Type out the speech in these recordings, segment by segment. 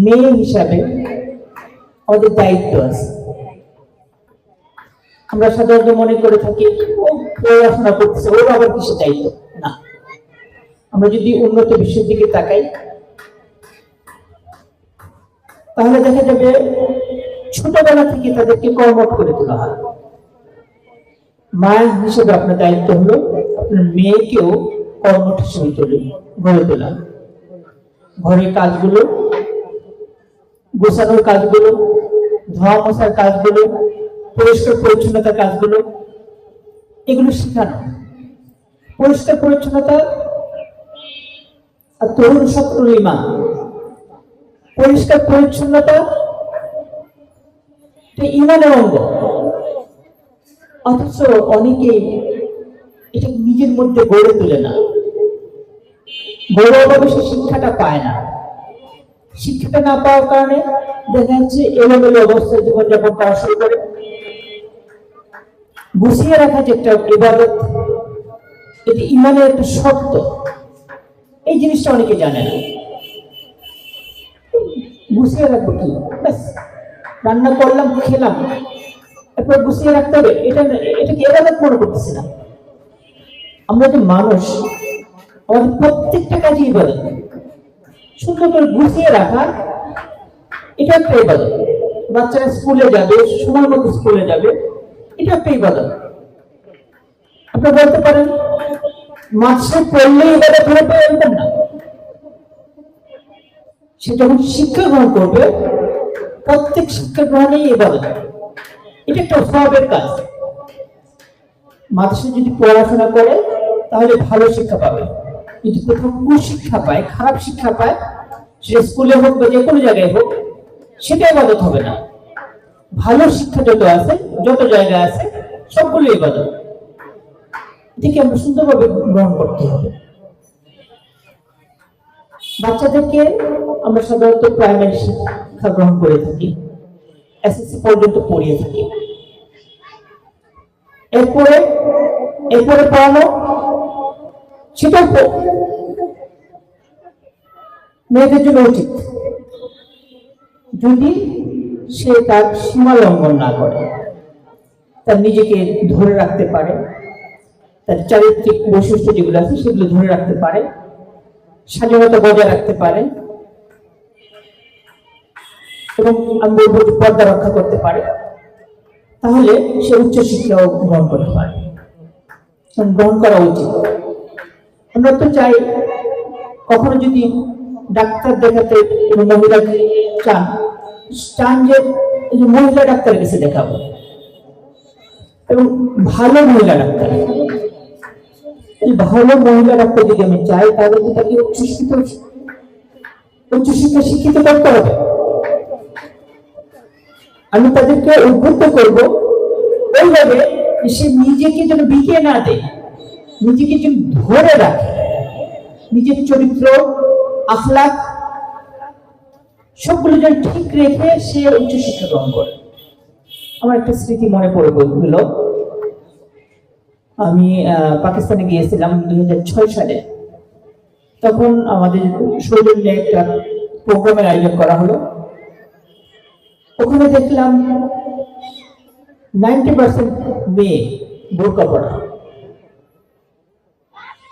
মেয়ে হিসাবে আমাদের দায়িত্ব আছে। আমরা সাধারণত মনে করে থাকি ও পড়াশোনা করতেছে, ওর আবার কিসের দায়িত্ব। না, আমরা যদি উন্নত বিশ্বের দিকে তাকাই তাহলে দেখা যাবে ছোটবেলা থেকে তাদেরকে কর্মঠ করে তোলা হয়। মায়ের হিসেবে আপনার দায়িত্ব হলো আপনার মেয়েকেও কর্মঠ হিসেবে গড়ে তোলা। ঘরের কাজগুলো, গোছানোর কাজগুলো, ধোয়া মোছার কাজগুলো, পরিষ্কার পরিচ্ছন্নতার কাজগুলো, এগুলো শেখানো। পরিষ্কার পরিচ্ছন্নতা আর তরুণ শত্রুর ইমান। পরিষ্কার পরিচ্ছন্নতা ইমানের অঙ্গ, অথচ অনেকে এটা নিজের মধ্যে গড়ে তোলে না। গৌরবভাবে সে শিক্ষাটা পায় না। শিক্ষাটা না পাওয়ার কারণে দেখা যাচ্ছে এলোমেলো অবস্থায় জীবনযাপন করা শুরু করে। গুছিয়ে রাখা যে একটা ইবাদত, এটি ইমানের একটা শর্ত, এই জিনিসটা অনেকে জানে না। গুছিয়ে রাখবো কি, ব্যাস রান্না করলাম খেলাম, এরপর গুছিয়ে রাখতে হবে, এটাকে ইবাদত মনে করতেছি না। আমরা যে মানুষ, আমাদের প্রত্যেকটা কাজে ইবাদত। সুন্দর করে গুছিয়ে রাখা এটা একটা ইবাদত। বাচ্চারা স্কুলে যাবে, সময় মতো স্কুলে যাবে, এটা একটা ইবাদত। আপনি বলতে পারেন মাসে পড়লেই ইবাদত হবে, এরকম না। সে যখন শিক্ষা গ্রহণ করবে, প্রত্যেক শিক্ষা গ্রহণেই ইবাদত। এটা একটা সওয়াবের কাজ। মাদ্রাসায় যদি পড়াশোনা করে তাহলে ভালো শিক্ষা পাবে, কিন্তু কোথাও কুশিক্ষা পায়, খারাপ শিক্ষা পায়, সেটা স্কুলে হোক বা যে কোনো জায়গায় হোক, সেটা ইবাদত হবে না। ভালো শিক্ষা যত আছে, যত জায়গা আছে, সবগুলো ইবাদত। এটাকে আমরা সুন্দরভাবে গ্রহণ করতে হবে। বাচ্চাদেরকে আমরা সাধারণত প্রাইমারি শিক্ষা গ্রহণ করে থাকি, এসএসসি পর্যন্ত পড়িয়ে থাকি। এরপরে পড়ানো, সেটা মেয়েদের জন্য উচিত, যদি সে তার সীমা লঙ্ঘন না করে, তার নিজেকে ধরে রাখতে পারে, তার চারিত্রিক বৈশিষ্ট্য যেগুলো আছে সেগুলো ধরে রাখতে পারে, স্বাধীনতা বজায় রাখতে পারে, এবং আমি বলবো পর্দা রক্ষা করতে পারে, তাহলে সে উচ্চ শিক্ষাও গ্রহণ করতে পারে, গ্রহণ করা উচিত। আমরা তো চাই কখনো যদি ডাক্তার দেখাতে কোনো মহিলা চান যে মহিলা ডাক্তারের কাছে দেখাবো, এবং ভালো মহিলা ডাক্তার, এই ভালো মহিলা ডাক্তার যদি আমি চাই, তাহলে তাকে উচ্চশিক্ষা শিক্ষিত করতে হবে। আমি তাদেরকে উদ্বুদ্ধ করবো ওইভাবে সে নিজেকে যেন বিকিয়ে না দেয়, নিজেকে যেন ধরে রাখে, নিজের চরিত্র, আখলাক সবগুলো যেন ঠিক রেখে সে উচ্চশিক্ষা গ্রহণ করে। আমার একটা স্মৃতি মনে পড়ে গেল। আমি পাকিস্তানে গিয়েছিলাম 2006 সালে। তখন আমাদের শরীরে একটা প্রোগ্রামের আয়োজন করা হলো। ওখানে দেখলাম 90% মেয়ে বোরকা পরা।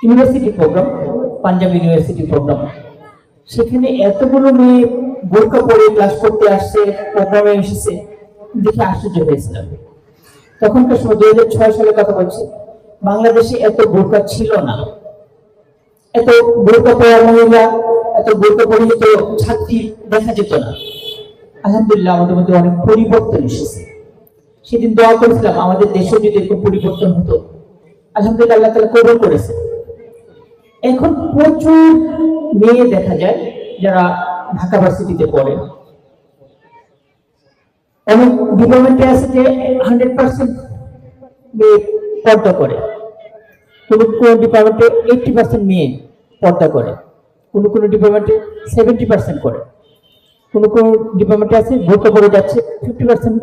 University program, Punjab university program, সেখানে এতগুলো মেয়ে বোরকা পরে ক্লাস করতে আসছে, প্রোগ্রামে এসেছে, দেখে আশ্চর্য হয়েছিলাম। তখনকার সময় 2006 সালের কথা বলছি, বাংলাদেশে এত বোরকা ছিল না, এত বোরকা পরা মহিলা, এত বোরকা পরিহিত ছাত্রী দেখা যেত না। আলহামদুলিল্লাহ আমাদের মধ্যে অনেক পরিবর্তন এসেছে। সেদিন দোয়া করেছিলাম আমাদের দেশেও যদি এরকম পরিবর্তন হতো। আলহামদুলিল্লাহ আল্লাহ তাআলা কবুল করেছে। এখন প্রচুর মেয়ে দেখা যায় যারা ঢাকা ভার্সিটিতে পড়ে। অনেক ডিপার্টমেন্টে আছে যে 100% মেয়ে পর্দা করে, কোন ডিপার্টমেন্টে 80% মেয়ে পর্দা করে, কোন ডিপার্টমেন্টে 70% করে, কোন ডিপার্টমেন্টে আছে বোরকা পরে যাচ্ছে, 50%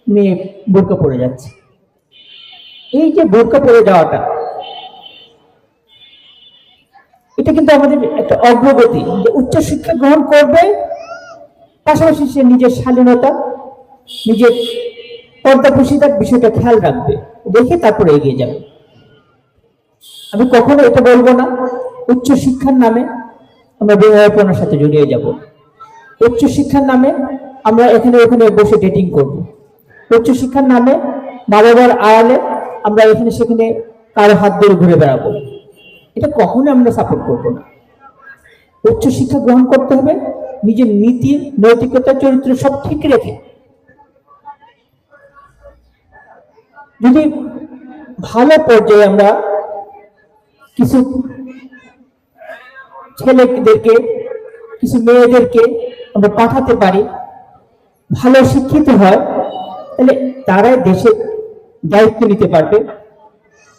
মেয়ে বোরকা পরে যাচ্ছে। এই যে বোরকা পরে যাওয়াটা, এটা কিন্তু আমাদের একটা অগ্রগতি, যে উচ্চ শিক্ষা গ্রহণ করবে পাশাপাশি সে নিজের শালীনতা, নিজের পর্দাকুশিতার বিষয়টা খেয়াল রাখবে, দেখে তারপরে এগিয়ে যাবে। আমি কখনো এটা বলবো না উচ্চ শিক্ষার নামে আমরা বিবাহপনার সাথে জড়িয়ে যাব, উচ্চ শিক্ষার নামে আমরা এখানে ওখানে বসে ডেটিং করব, উচ্চ শিক্ষার নামে মা বাবার আড়ালে আমরা এখানে সেখানে কারো হাত ধরে ঘুরে বেড়াবো। এটা কখনো আমরা সাপোর্ট করব না। উচ্চ শিক্ষা গ্রহণ করতে হবে নিজের নীতি, নৈতিকতা, চরিত্র সব ঠিক রেখে। যদি ভালো পর্যায়ে আমরা কিছু ছেলেদেরকে, কিছু মেয়েদেরকে আমরা পাঠাতে পারি, ভালো শিক্ষিত হয়, তাহলে তারাই দেশের দায়িত্ব নিতে পারবে,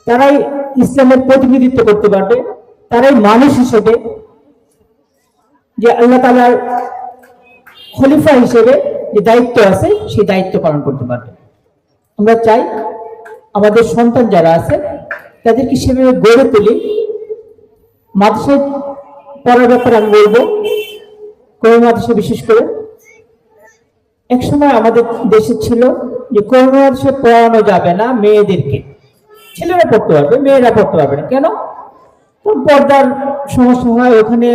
তারাই ইসলামের প্রতিনিধিত্ব করতে পারবে, তারাই মানুষ হিসেবে, যে আল্লাহ তাআলার খলিফা হিসেবে যে দায়িত্ব আছে সেই দায়িত্ব পালন করতে পারবে। আমরা চাই আমাদের সন্তান যারা আছে তাদেরকে সেভাবে গড়ে তুলি। মাদ্রাসায় পড়ার ব্যাপারে আমি বলবো, কোরআন মাদ্রাসা বিশেষ করে এক সময় আমাদের দেশে ছিল যে কোরআন মাদ্রাসায় পড়ানো যাবে না মেয়েদেরকে, ছেলেরা পড়তে পারবে, মেয়েরা পড়তে পারবে না। কেন? পর্দার সমস্যা হয়, ওখানে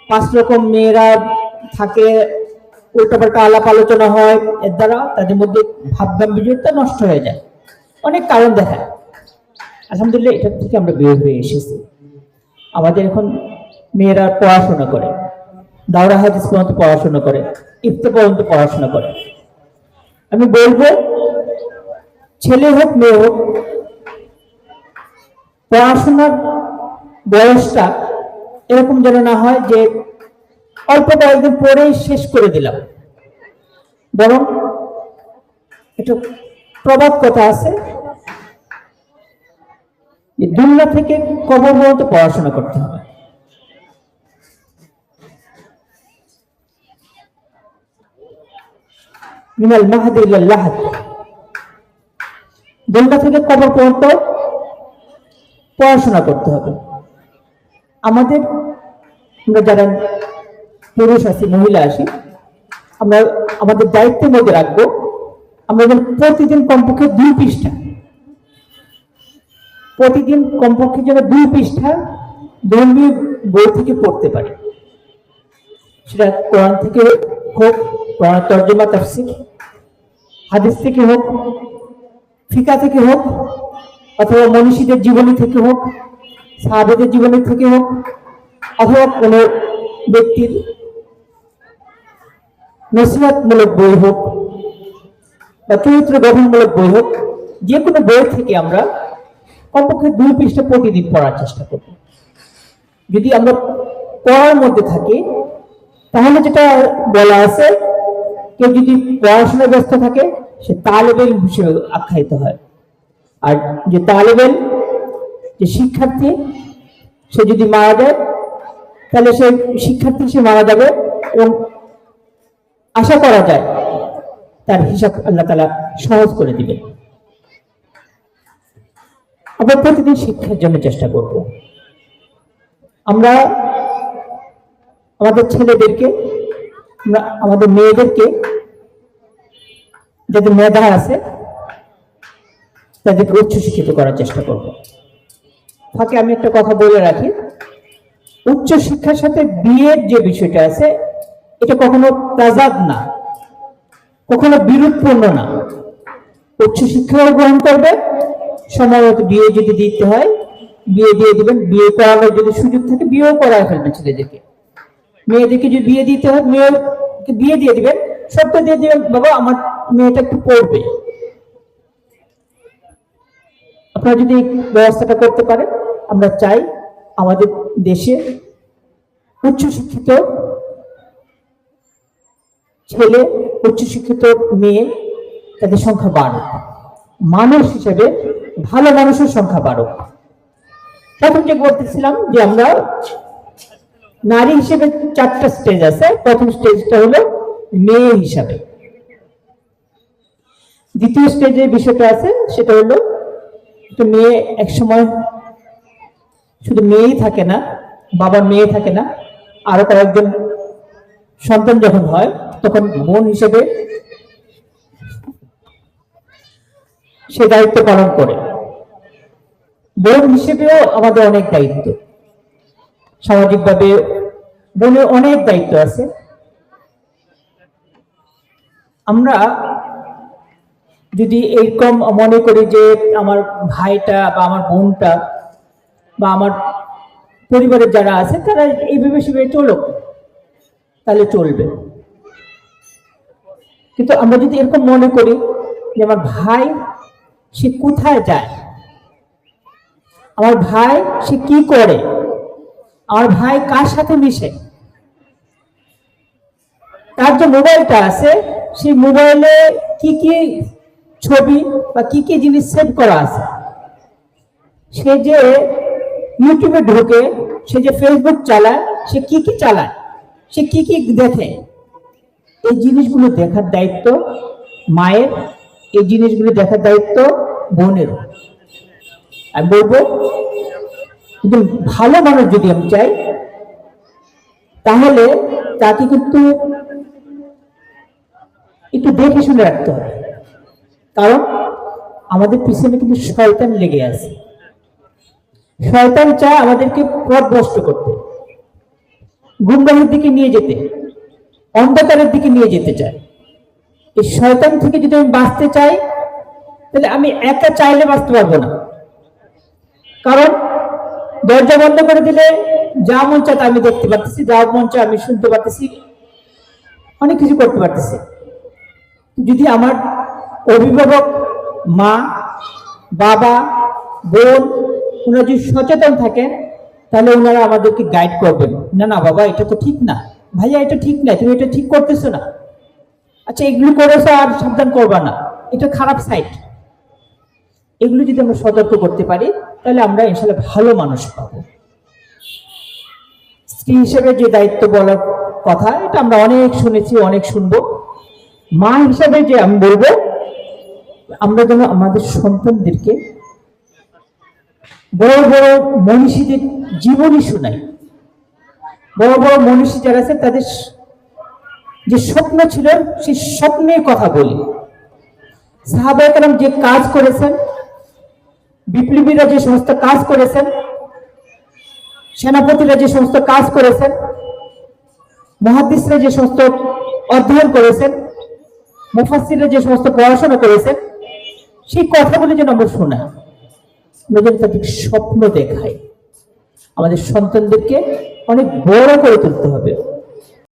5 রকম মেয়েরা থাকে, উল্টাপাল্টা আলাপ আলোচনা হয়, এর দ্বারা তাদের মধ্যে ভাব গাম্ভীর্যতা নষ্ট হয়ে যায়, অনেক কারণ দেখায়। আলহামদুলিল্লাহ এটা থেকে আমরা বের হয়ে এসেছি। আমাদের এখন মেয়েরা পড়াশোনা করে, দাওরা হাদিস পর্যন্ত পড়াশোনা করে, ইফতা পর্যন্ত পড়াশোনা করে। আমি বলবো ছেলে হোক মেয়ে হোক, পড়াশোনার বয়সটা এরকম যেন না হয় যে অল্প কয়েকদিন পরেই শেষ করে দিলাম। বরং একটু প্রবাদ কথা আছে যে দুনিয়া থেকে কবর পর্যন্ত পড়াশোনা করতে হবে। মিনাল মাহদি ইলাল লাহাদ, দুনিয়া থেকে কবর পর্যন্ত পড়াশোনা করতে হবে। আমরা যারা পুরুষ আছি, মহিলা আছি, আমরা আমাদের দায়িত্বের মধ্যে রাখবো আমরা প্রতিদিন কমপক্ষে 2 পৃষ্ঠা, প্রতিদিন কমপক্ষে যেন 2 পৃষ্ঠা ধর্মীয় বই থেকে পড়তে পারি। সেটা কোরআন থেকে হোক, কোরআন তর্জমা তাফসীর, হাদিস থেকে হোক, ফিকা থেকে হোক, অথবা মনীষীদের জীবনী থেকে হোক, সাহাবাদের জীবনী থেকে হোক, অথবা কোনো ব্যক্তির নসিহতমূলক বই হোক বা চরিত্র গঠনমূলক বই হোক, যে কোনো বই থেকে আমরা কমপক্ষে 2 পৃষ্ঠা প্রতিদিন পড়ার চেষ্টা করব। যদি আমরা পড়ার মধ্যে থাকি তাহলে যেটা বলা আছে, কেউ যদি পড়াশোনায় ব্যস্ত থাকে সে তালেবে ইলম হিসেবে আখ্যায়িত হয়। আর যে তালেবে ইলম, যে শিক্ষার্থী, সে যদি মারা যায় তাহলে সে শিক্ষার্থী সে মারা যাবে এবং আশা করা যায় তার হিসাব আল্লাহ তাআলা সহজ করে দিবেন। আমরা প্রতিদিন শিক্ষার জন্য চেষ্টা করব। আমরা আমাদের ছেলেদেরকে, আমাদের মেয়েদেরকে, যাদের মেধা আছে তাদেরকে উচ্চশিক্ষিত করার চেষ্টা করব। ফাঁকে আমি একটা কথা বলে রাখি, উচ্চ শিক্ষার সাথে বিয়ের যে বিষয়টা আছে এটা কখনো তাজাদ না, কখনো বিরোধপূর্ণ না। উচ্চ শিক্ষাও গ্রহণ করবে, সময় মতো বিয়ে যদি দিতে হয় বিয়ে দিয়ে দিবেন, বিয়ে করানোর যদি সুযোগ থাকে বিয়েও করায় ফেলবেন ছেলেদেরকে। মেয়েদেরকে যদি বিয়ে দিতে হয় মেয়েকে বিয়ে দিয়ে দিবেন, শর্ত দিয়ে দিবেন বাবা আমার মেয়েটা একটু পড়বে। আপনারা যদি ব্যবস্থাটা করতে পারেন, আমরা চাই আমাদের দেশে উচ্চশিক্ষিত ছেলে, উচ্চশিক্ষিত মেয়ে, তাদের সংখ্যা বাড়ুক, মানুষ হিসেবে ভালো মানুষের সংখ্যা বাড়ুক। প্রথম যে বলতেছিলাম যে আমরা নারী হিসেবে 4টা স্টেজ আছে। প্রথম স্টেজটা হলো মেয়ে হিসাবে, দ্বিতীয় স্টেজে বিষয়টা আছে সেটা হলো একটা মেয়ে একসময় শুধু মেয়েই থাকে না, বাবার মেয়ে থাকে না, আরো কয়েকজন সন্তান যখন হয় তখন বোন হিসেবে সে দায়িত্ব পালন করে। বোন হিসেবেও আমাদের অনেক দায়িত্ব, সামাজিকভাবে বোনের অনেক দায়িত্ব আছে। আমরা যদি এরকম মনে করি যে আমার ভাইটা বা আমার বোনটা বা আমার পরিবারের যারা আছে তারা এইভাবে সেভাবে চলুক, তাহলে চলবে। কিন্তু আমরা যদি এরকম মনে করি যে আমার ভাই সে কোথায় যায়, আমার ভাই সে কি করে, আমার ভাই কার সাথে মিশে, তার যে মোবাইলটা আছে সেই মোবাইলে কি কি ছবি বা কি কি জিনিস সেভ করা আছে, সে যে ইউটিউবে ঢোকে, সে যে ফেসবুক চালায়, সে কি কি চালায়, সে কি কি দেখে, এই জিনিসগুলো দেখার দায়িত্ব মায়ের, এই জিনিসগুলো দেখার দায়িত্ব বোনের। আমি বলবো কিন্তু ভালো মানুষ যদি আমি চাই তাহলে তাকে কিন্তু একটু দেখে শুনে রাখতে হবে, কারণ আমাদের পিছনে কিন্তু শয়তান লেগে আছে। শয়তান চায় আমাদেরকে পথভ্রষ্ট করতে, গুমরাহির দিকে নিয়ে যেতে, অন্ধকারের দিকে নিয়ে যেতে চায়। এই শয়তান থেকে যদি আমি বাঁচতে চাই তাহলে আমি একা চাইলে বাঁচতে পারবো না, কারণ দরজা বন্ধ করে দিলে যা মন চায় আমি দেখতে পারতেছি, যা মন চায় আমি শুনতে পারতেছি, অনেক কিছু করতে পারতেছি। যদি আমার অভিভাবক মা, বাবা, বোন ওনারা যদি সচেতন থাকেন তাহলে ওনারা আমাদেরকে গাইড করবেন, না না বাবা এটা তো ঠিক না, ভাইয়া এটা ঠিক না, তুমি এটা ঠিক করতেছো না, আচ্ছা এগুলো করেছো আর সাবধান করবা না, এটা খারাপ সাইড। এগুলো যদি আমরা সতর্ক করতে পারি তাহলে আমরা ইনশাআল্লাহ ভালো মানুষ পাবো। স্ত্রী হিসেবে যে দায়িত্ব বলার কথা এটা আমরা অনেক শুনেছি, অনেক শুনবো। মা হিসেবে যে আমি বলবো আমরা যেন আমাদের সন্তানদেরকে বড় বড় মনীষীদের জীবনী শোনাই। বড় বড় মনীষী যারা আছে তাদের যে স্বপ্ন ছিল সেই স্বপ্নের কথা বলি। সাহাবায়ে কেরাম যে কাজ করেছেন, বিপ্লবীরা যে সমস্ত কাজ করেছেন, সেনাপতিরা যে সমস্ত কাজ করেছেন, মুহাদ্দিসরা যে সমস্ত অধ্যয়ন করেছেন, মুফাসসিররা যে সমস্ত পড়াশোনা করেছেন, সেই কথাগুলো যেন আমরা শোনাই, আমরা যেন তাদের স্বপ্ন দেখাই। আমাদের সন্তানদেরকে অনেক বড় করে তুলতে হবে।